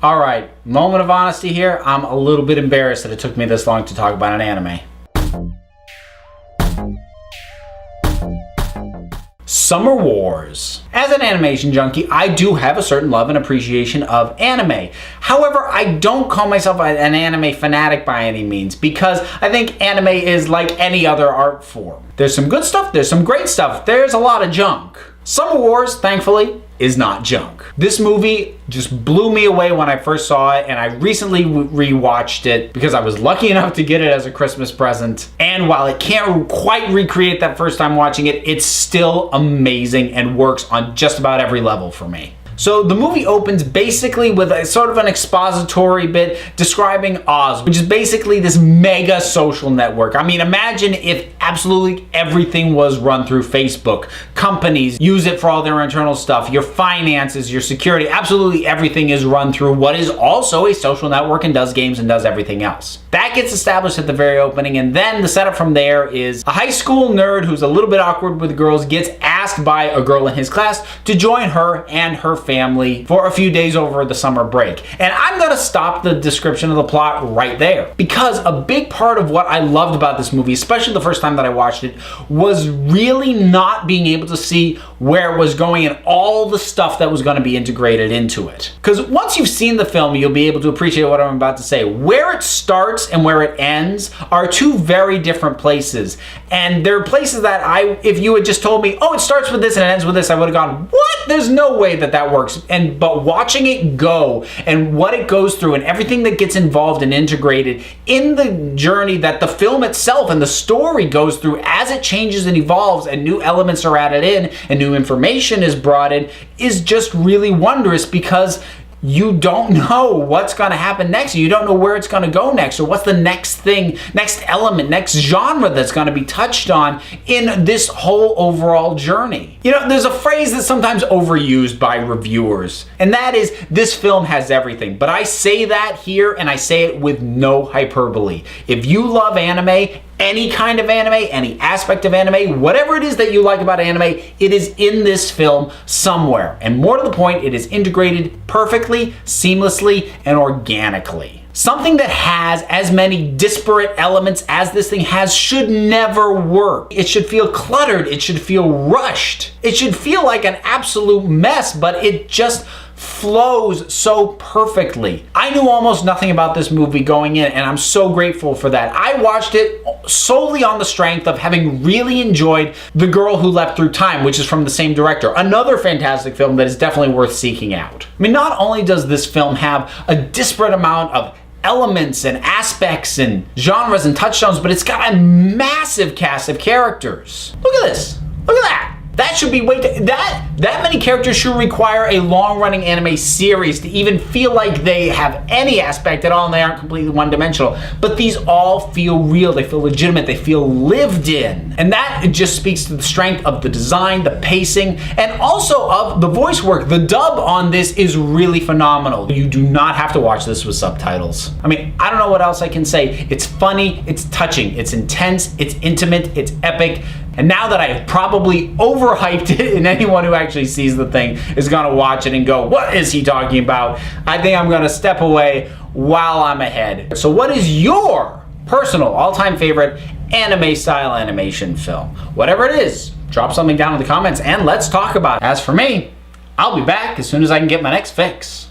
Alright, moment of honesty here. I'm a little bit embarrassed that it took me this long to talk about an anime. Summer Wars. As an animation junkie, I do have a certain love and appreciation of anime. However, I don't call myself an anime fanatic by any means, because I think anime is like any other art form. There's some good stuff, there's some great stuff, there's a lot of junk. Summer Wars, thankfully, is not junk. This movie just blew me away when I first saw it, and I recently rewatched it because I was lucky enough to get it as a Christmas present. And while it can't quite recreate that first time watching it, it's still amazing and works on just about every level for me. So the movie opens basically with a sort of an expository bit describing Oz, which is basically this mega social network. I mean, imagine if absolutely everything was run through Facebook. Companies use it for all their internal stuff. Your finances, your security, absolutely everything is run through what is also a social network and does games and does everything else. That gets established at the very opening, and then the setup from there is a high school nerd who's a little bit awkward with girls gets asked by a girl in his class to join her and her family for a few days over the summer break. And I'm gonna stop the description of the plot right there, because a big part of what I loved about this movie, especially the first time that I watched it, was really not being able to see where it was going and all the stuff that was going to be integrated into it. Because once you've seen the film, you'll be able to appreciate what I'm about to say. Where it starts and where it ends are two very different places. And there are places that if you had just told me, oh, it starts with this and it ends with this, I would have gone, what? There's no way that that works. But watching it go and what it goes through and everything that gets involved and integrated in the journey that the film itself and the story goes through as it changes and evolves and new elements are added in and new information is brought in is just really wondrous, because you don't know what's going to happen next. You don't know where it's going to go next, or what's the next thing, next element, next genre that's going to be touched on in this whole overall journey. You know, there's a phrase that's sometimes overused by reviewers, and that is, this film has everything. But I say that here, and I say it with no hyperbole. If you love anime, any kind of anime, any aspect of anime, whatever it is that you like about anime, it is in this film somewhere. And more to the point, it is integrated perfectly, seamlessly, and organically. Something that has as many disparate elements as this thing has should never work. It should feel cluttered, it should feel rushed. It should feel like an absolute mess, but it just flows so perfectly. I knew almost nothing about this movie going in, and I'm so grateful for that. I watched it solely on the strength of having really enjoyed The Girl Who Leapt Through Time, which is from the same director. Another fantastic film that is definitely worth seeking out. I mean, not only does this film have a disparate amount of elements and aspects and genres and touchstones, but it's got a massive cast of characters. Look at this. Look at that. That should be that many characters should require a long-running anime series to even feel like they have any aspect at all and they aren't completely one-dimensional. But these all feel real, they feel legitimate, they feel lived in. And that just speaks to the strength of the design, the pacing, and also of the voice work. The dub on this is really phenomenal. You do not have to watch this with subtitles. I mean, I don't know what else I can say. It's funny, it's touching, it's intense, it's intimate, it's epic. And now that I have probably overhyped it, and anyone who actually sees the thing is gonna watch it and go, what is he talking about? I think I'm gonna step away while I'm ahead. So what is your personal all-time favorite anime-style animation film? Whatever it is, drop something down in the comments and let's talk about it. As for me, I'll be back as soon as I can get my next fix.